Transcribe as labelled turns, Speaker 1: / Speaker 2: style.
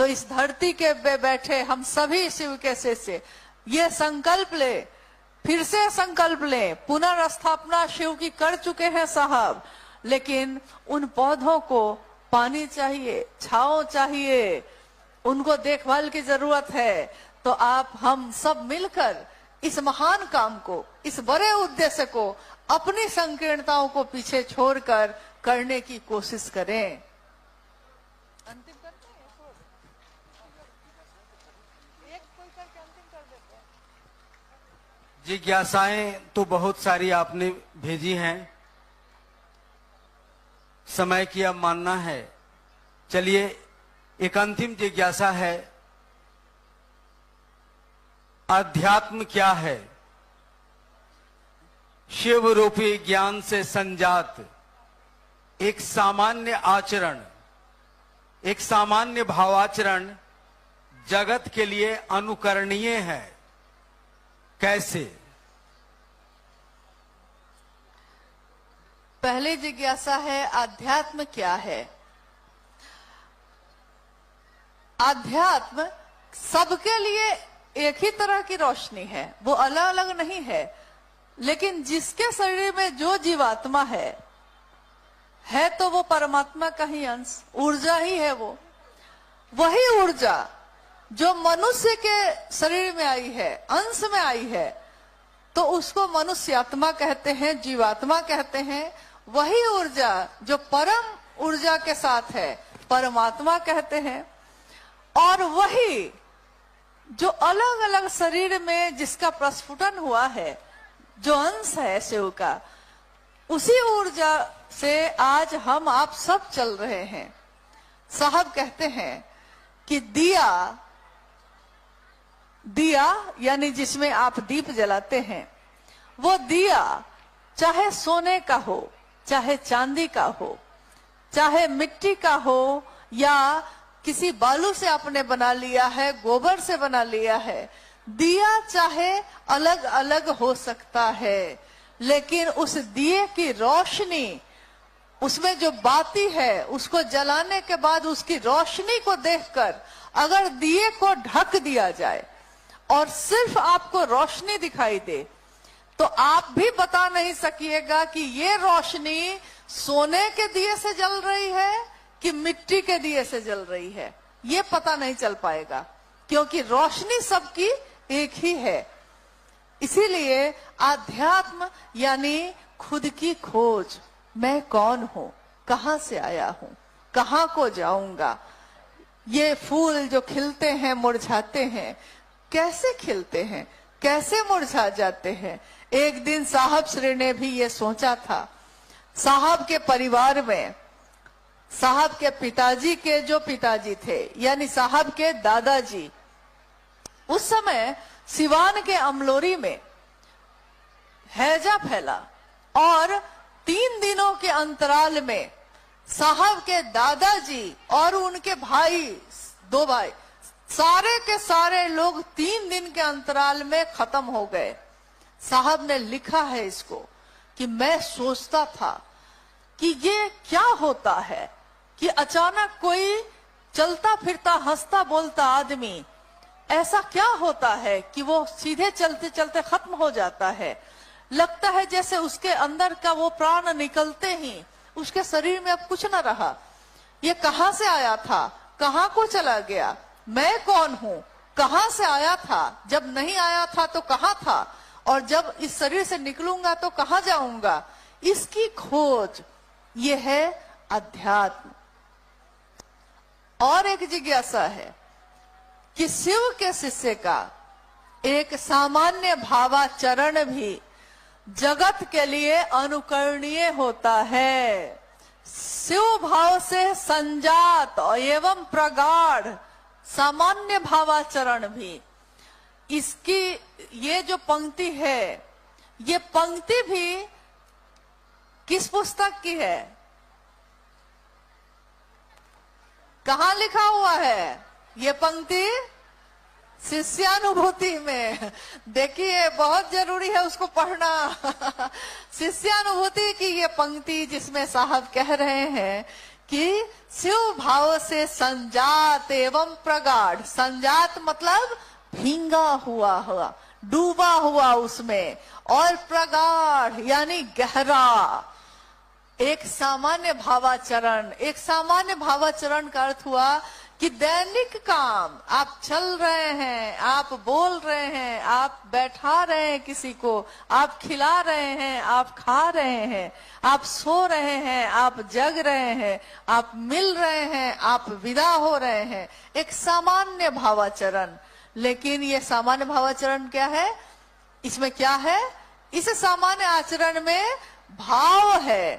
Speaker 1: इस धरती के पे बैठे हम सभी शिव के शिष्य ये संकल्प ले, फिर से संकल्प ले, पुनर्स्थापना शिव की कर चुके हैं साहब, लेकिन उन पौधों को पानी चाहिए, छांव चाहिए, उनको देखभाल की जरूरत है। तो आप हम सब मिलकर इस महान काम को, इस बड़े उद्देश्य को, अपनी संकीर्णताओं को पीछे छोड़कर करने की कोशिश करें। अंतिम करते हैं, एक कोई करके अंतिम कर देते हैं।
Speaker 2: जिज्ञासाएं तो बहुत सारी आपने भेजी हैं, समय की अब मानना है। चलिए एक अंतिम जिज्ञासा है, अध्यात्म क्या है? शिव रूपी ज्ञान से संजात एक सामान्य आचरण, एक सामान्य भावाचरण जगत के लिए अनुकरणीय है। कैसे?
Speaker 1: पहली जिज्ञासा है, आध्यात्म क्या है? आध्यात्म सबके लिए एक ही तरह की रोशनी है, वो अलग अलग नहीं है, लेकिन जिसके शरीर में जो जीवात्मा है तो वो परमात्मा का ही अंश, ऊर्जा ही है। वो वही ऊर्जा जो मनुष्य के शरीर में आई है, अंश में आई है, तो उसको मनुष्य आत्मा कहते हैं, जीवात्मा कहते हैं। वही ऊर्जा जो परम ऊर्जा के साथ है, परमात्मा कहते हैं। और वही जो अलग अलग शरीर में जिसका प्रस्फुटन हुआ है, जो अंश है शिव का, उसी ऊर्जा से आज हम आप सब चल रहे हैं। साहब कहते हैं कि दिया यानी जिसमें आप दीप जलाते हैं, वो दिया चाहे सोने का हो, चाहे चांदी का हो, चाहे मिट्टी का हो, या किसी बालू से आपने बना लिया है, गोबर से बना लिया है, दिया चाहे अलग अलग हो सकता है, लेकिन उस दिए की रोशनी, उसमें जो बाती है, उसको जलाने के बाद उसकी रोशनी को देखकर अगर दिए को ढक दिया जाए और सिर्फ आपको रोशनी दिखाई दे, तो आप भी बता नहीं सकिएगा कि ये रोशनी सोने के दिए से जल रही है कि मिट्टी के दिए से जल रही है। ये पता नहीं चल पाएगा, क्योंकि रोशनी सबकी एक ही है। इसीलिए आध्यात्म यानी खुद की खोज, मैं कौन हूं, कहां से आया हूं, कहां को जाऊंगा। ये फूल जो खिलते हैं, मुरझाते हैं, कैसे खिलते हैं, कैसे मुरझा जाते हैं। एक दिन साहब श्री ने भी ये सोचा था। साहब के परिवार में, साहब के पिताजी के जो पिताजी थे, यानी साहब के दादाजी, उस समय सिवान के अमलोरी में हैजा फैला और 3 दिनों के अंतराल में साहब के दादाजी और उनके भाई, 2 भाई, सारे के सारे लोग 3 दिन के अंतराल में खत्म हो गए। साहब ने लिखा है इसको कि मैं सोचता था कि ये क्या होता है कि अचानक कोई चलता फिरता हंसता बोलता आदमी, ऐसा क्या होता है कि वो सीधे चलते चलते खत्म हो जाता है। लगता है जैसे उसके अंदर का वो प्राण निकलते ही उसके शरीर में अब कुछ न रहा। ये कहां से आया था, कहां को चला गया, मैं कौन हूं, कहां से आया था, जब नहीं आया था तो कहां था, और जब इस शरीर से निकलूंगा तो कहां जाऊंगा। इसकी खोज ये है अध्यात्म। और एक जिज्ञासा है कि शिव के शिष्य का एक सामान्य भावाचरण भी जगत के लिए अनुकरणीय होता है। शिव भाव से संजात एवं प्रगाढ़ सामान्य भावाचरण भी, इसकी ये जो पंक्ति है, ये पंक्ति भी किस पुस्तक की है, कहां लिखा हुआ है ये पंक्ति? शिष्यानुभूति में। देखिए बहुत जरूरी है उसको पढ़ना। शिष्यानुभूति की ये पंक्ति जिसमें साहब कह रहे हैं कि शिव भाव से संजात एवं प्रगाढ़। संजात मतलब भींगा हुआ डूबा हुआ उसमें, और प्रगाढ़ यानी गहरा। एक सामान्य भावाचरण, एक सामान्य भावाचरण का अर्थ हुआ कि दैनिक काम आप चल रहे हैं, आप बोल रहे हैं, आप बैठा रहे हैं किसी को, आप खिला रहे हैं, आप खा रहे हैं, आप सो रहे हैं, आप जग रहे हैं, आप मिल रहे हैं, आप विदा हो रहे हैं। एक सामान्य भावाचरण। लेकिन ये सामान्य भावाचरण क्या है? इसमें क्या है? इस सामान्य आचरण में भाव है।